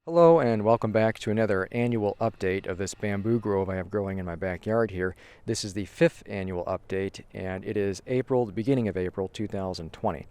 Hello and welcome back to another annual update of this bamboo grove I have growing in my backyard here. This is the 5th annual update and it is April, the beginning of April 2020.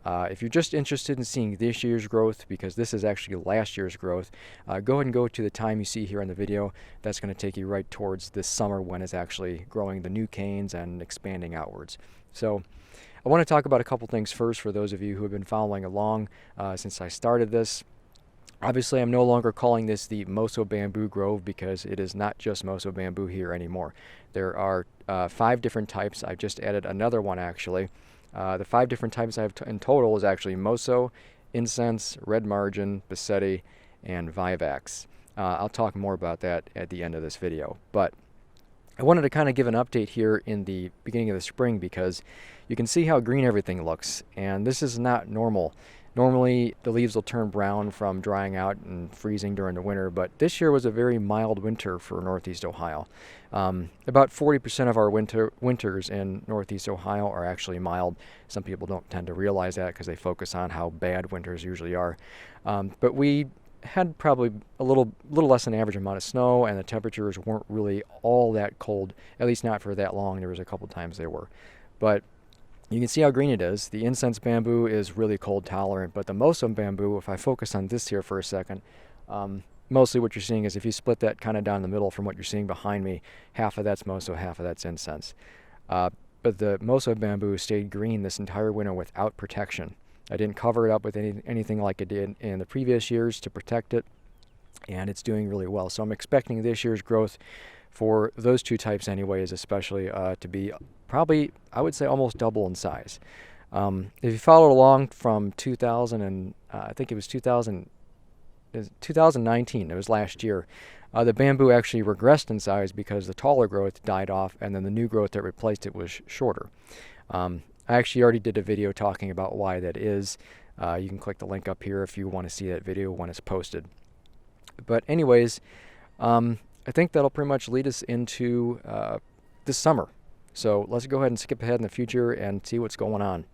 If you're just interested in seeing this year's growth, because this is actually last year's growth, go ahead and go to the time you see here in the video. That's going to take you right towards this summer when it's actually growing the new canes and expanding outwards. So I want to talk about a couple things first for those of you who have been following along since I started this. Obviously, I'm no longer calling this the Moso Bamboo Grove because it is not just Moso Bamboo here anymore. There are 5 different types. I've just added another one actually. The 5 different types I have in total is actually Moso, Incense, Red Margin, Bisetti, and Vivax. I'll talk more about that at the end of this video. But I wanted to kind of give an update here in the beginning of the spring because you can see how green everything looks, and this is not normal. Normally, the leaves will turn brown from drying out and freezing during the winter, but this year was a very mild winter for Northeast Ohio. About 40% of our winters in Northeast Ohio are actually mild. Some people don't tend to realize that because they focus on how bad winters usually are. But we had probably a little less than average amount of snow, and the temperatures weren't really all that cold, at least not for that long. There was a couple times they were. But you can see how green it is. The Incense Bamboo is really cold tolerant, but the Moso Bamboo, if I focus on this here for a second, mostly what you're seeing is if you split that kind of down the middle from what you're seeing behind me, half of that's Moso, half of that's Incense. But the Moso Bamboo stayed green this entire winter without protection. I didn't cover it up with anything like I did in the previous years to protect it, and it's doing really well. So I'm expecting this year's growth for those 2 types anyways, especially to be probably, I would say, almost double in size. If you followed along from 2000 and I think it was 2019, it was last year, the bamboo actually regressed in size because the taller growth died off and then the new growth that replaced it was shorter. I actually already did a video talking about why that is. You can click the link up here if you want to see that video when it's posted. But anyways, I think that'll pretty much lead us into this summer. So let's go ahead and skip ahead in the future and see what's going on.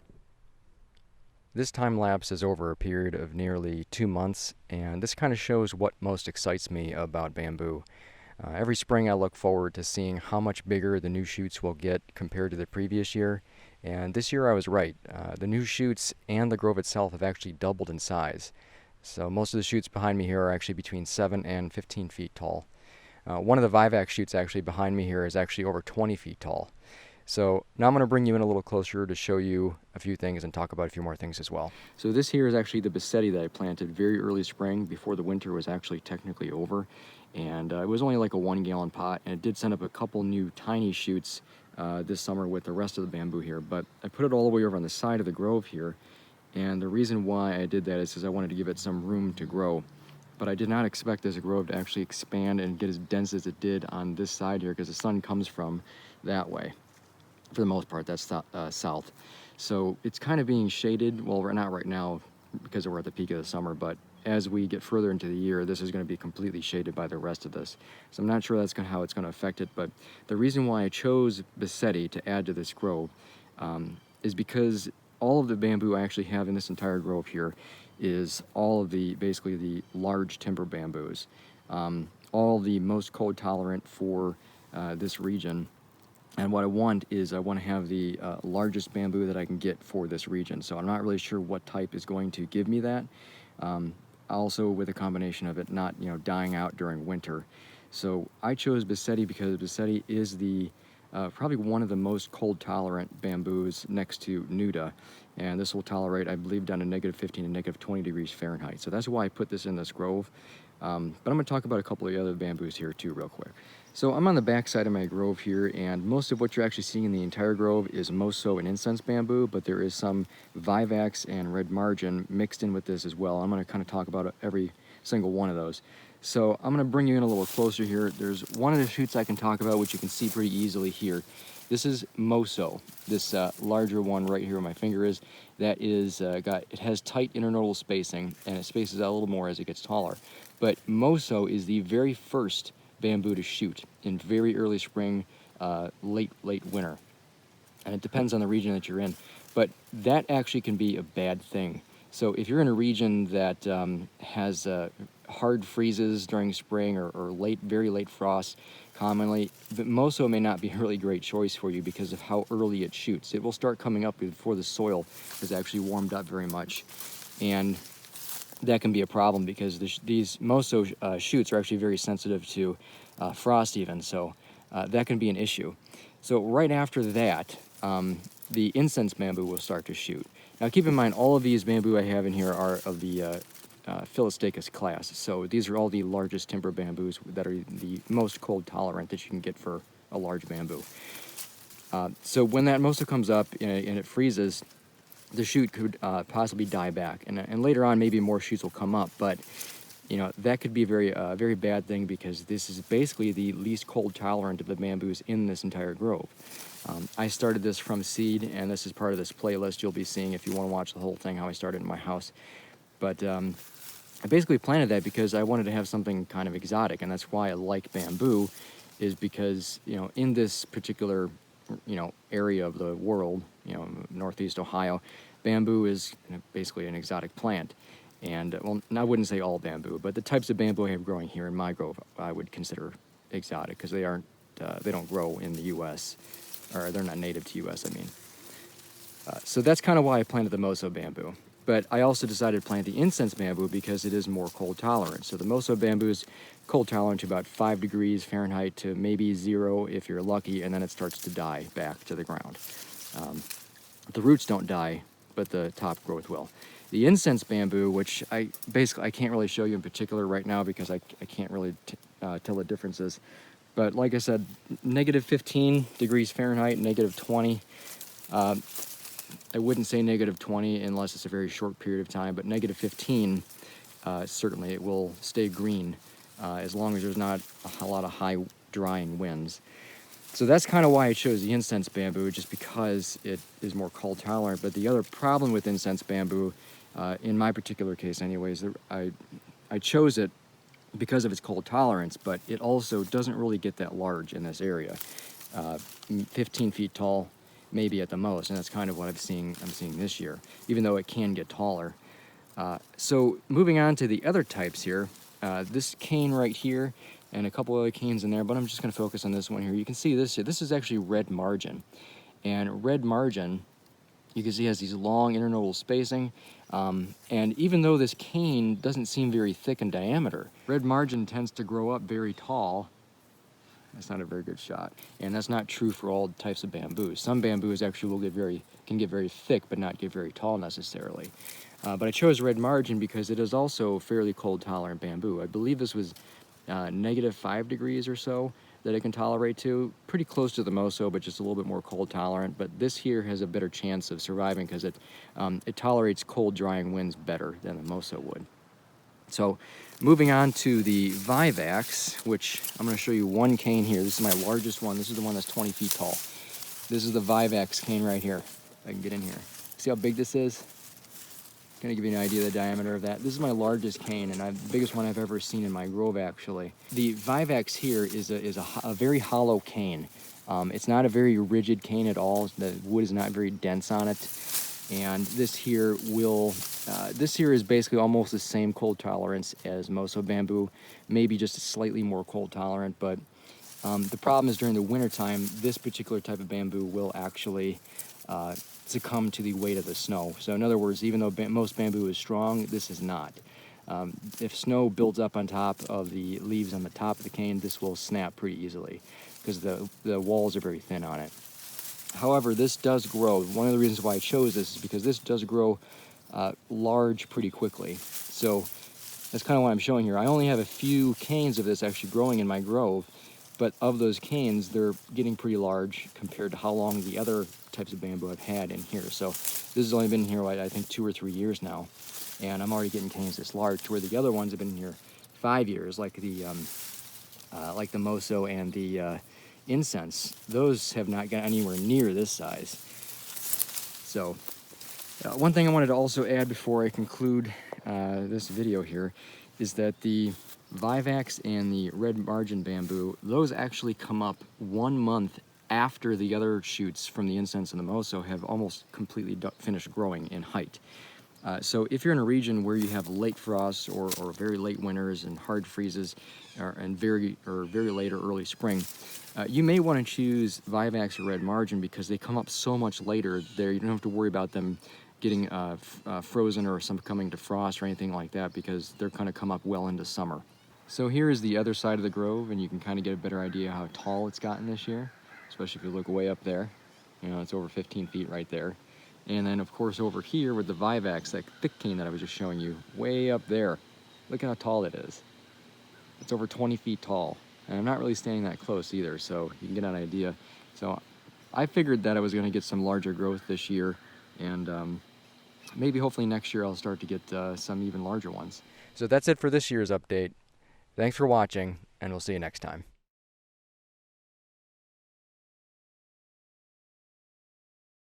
This time lapse is over a period of nearly 2 months, and this kind of shows what most excites me about bamboo. Every spring I look forward to seeing how much bigger the new shoots will get compared to the previous year, and this year I was right. The new shoots and the grove itself have actually doubled in size. So most of the shoots behind me here are actually between 7 and 15 feet tall. One of the Vivax shoots actually behind me here is actually over 20 feet tall. So now I'm going to bring you in a little closer to show you a few things and talk about a few more things as well. So this here is actually the Bisetti that I planted very early spring before the winter was actually technically over. And it was only like a 1-gallon pot, and it did send up a couple new tiny shoots this summer with the rest of the bamboo here. But I put it all the way over on the side of the grove here. And the reason why I did that is because I wanted to give it some room to grow. But I did not expect this grove to actually expand and get as dense as it did on this side here because the sun comes from that way. For the most part, that's south. So it's kind of being shaded. Well, we're not right now because we're at the peak of the summer, but as we get further into the year, this is going to be completely shaded by the rest of this. So I'm not sure that's how it's going to affect it, but the reason why I chose Bisetti to add to this grove is because all of the bamboo I actually have in this entire grove here is all of the, basically the large timber bamboos. All the most cold tolerant for this region. And what I want is I want to have the largest bamboo that I can get for this region. So I'm not really sure what type is going to give me that. Also with a combination of it not, dying out during winter. So I chose Bisetti because Bisetti is the probably one of the most cold tolerant bamboos next to Nuda, and this will tolerate, I believe, down to -15 and -20 degrees Fahrenheit. So that's why I put this in this grove. But I'm going to talk about a couple of the other bamboos here too real quick. So I'm on the back side of my grove here, and most of what you're actually seeing in the entire grove is Moso and Incense Bamboo, but there is some Vivax and Red Margin mixed in with this as well. I'm going to kind of talk about every single one of those. So I'm going to bring you in a little closer here. There's one of the shoots I can talk about, which you can see pretty easily here. This is Moso, this larger one right here where my finger is. That is it has tight internodal spacing, and it spaces out a little more as it gets taller. But Moso is the very first bamboo to shoot in very early spring, late winter. And it depends on the region that you're in. But that actually can be a bad thing. So if you're in a region that has hard freezes during spring or very late frost, commonly, the Moso may not be a really great choice for you because of how early it shoots. It will start coming up before the soil has actually warmed up very much, and that can be a problem because these Moso shoots are actually very sensitive to frost even, so that can be an issue. So right after that, the incense bamboo will start to shoot. Now keep in mind, all of these bamboo I have in here are of the Phyllostachys class. So these are all the largest timber bamboos that are the most cold tolerant that you can get for a large bamboo. So when that Moso comes up and it freezes, the shoot could possibly die back, and later on maybe more shoots will come up, but you know that could be a very bad thing because this is basically the least cold tolerant of the bamboos in this entire grove. I started this from seed, and this is part of this playlist you'll be seeing if you want to watch the whole thing, how I started in my house. But I basically planted that because I wanted to have something kind of exotic, and that's why I like bamboo, is because, you know, in this particular, you know, area of the world, you know, Northeast Ohio, bamboo is basically an exotic plant. And, well, I wouldn't say all bamboo, but the types of bamboo I have growing here in my grove, I would consider exotic because they don't grow in the U.S., or they're not native to U.S., I mean. So that's kind of why I planted the Moso bamboo. But I also decided to plant the incense bamboo because it is more cold tolerant. So the Moso bamboo is cold tolerant to about 5 degrees Fahrenheit to maybe 0 if you're lucky, and then it starts to die back to the ground. The roots don't die, but the top growth will. The incense bamboo, which I can't really show you in particular right now because I can't really tell the differences. But like I said, negative 15 degrees Fahrenheit, negative 20. I wouldn't say negative 20 unless it's a very short period of time, but negative 15, certainly it will stay green as long as there's not a lot of high drying winds. So that's kind of why I chose the incense bamboo, just because it is more cold tolerant. But the other problem with incense bamboo, in my particular case anyways, I chose it because of its cold tolerance, but it also doesn't really get that large in this area. 15 feet tall, maybe at the most, and that's kind of what I'm seeing this year, even though it can get taller. So moving on to the other types here, this cane right here, and a couple other canes in there, but I'm just going to focus on this one here. You can see this here. This is actually red margin, and red margin, you can see, has these long internodal spacing, and even though this cane doesn't seem very thick in diameter, red margin tends to grow up very tall. That's not a very good shot, and that's not true for all types of bamboos. Some bamboos actually can get very thick, but not get very tall necessarily. But I chose red margin because it is also fairly cold tolerant bamboo. I believe this was negative 5 degrees or so that it can tolerate to. Pretty close to the Moso, but just a little bit more cold tolerant. But this here has a better chance of surviving because it tolerates cold drying winds better than the Moso would. So moving on to the Vivax, which I'm going to show you one cane here. This is my largest one. This is the one that's 20 feet tall. This is the Vivax cane right here. If I can get in here. See how big this is? Going to give you an idea of the diameter of that. This is my largest cane, and the biggest one I've ever seen in my grove, actually. The Vivax here is a very hollow cane. It's not a very rigid cane at all. The wood is not very dense on it. And this here is basically almost the same cold tolerance as Moso bamboo, maybe just slightly more cold tolerant, but the problem is during the wintertime, this particular type of bamboo will actually succumb to the weight of the snow. So in other words, even though most bamboo is strong, this is not. If snow builds up on top of the leaves on the top of the cane, this will snap pretty easily because the walls are very thin on it. However, this does grow. One of the reasons why I chose this is because this does grow large pretty quickly. So that's kind of what I'm showing here. I only have a few canes of this actually growing in my grove, but of those canes, they're getting pretty large compared to how long the other types of bamboo I've had in here. So this has only been here, I think, 2 or 3 years now, and I'm already getting canes this large, to where the other ones have been here 5 years, like the Moso and the Incense. Those have not got anywhere near this size. So one thing I wanted to also add before I conclude this video here is that the Vivax and the red margin bamboo, those actually come up 1 month after the other shoots from the Incense and the Moso have almost completely finished growing in height. So if you're in a region where you have late frosts or very late winters and hard freezes, and very late or early spring, you may want to choose Vivax or Red Margin because they come up so much later. There, you don't have to worry about them getting frozen or some coming to frost or anything like that, because they're going to come up well into summer. So here is the other side of the grove, and you can kind of get a better idea how tall it's gotten this year, especially if you look way up there. You know, it's over 15 feet right there. And then of course over here with the Vivax, that thick cane that I was just showing you, way up there. Look at how tall it is. It's over 20 feet tall. And I'm not really standing that close either, so you can get an idea. So I figured that I was gonna get some larger growth this year, and maybe hopefully next year I'll start to get some even larger ones. So that's it for this year's update. Thanks for watching, and we'll see you next time.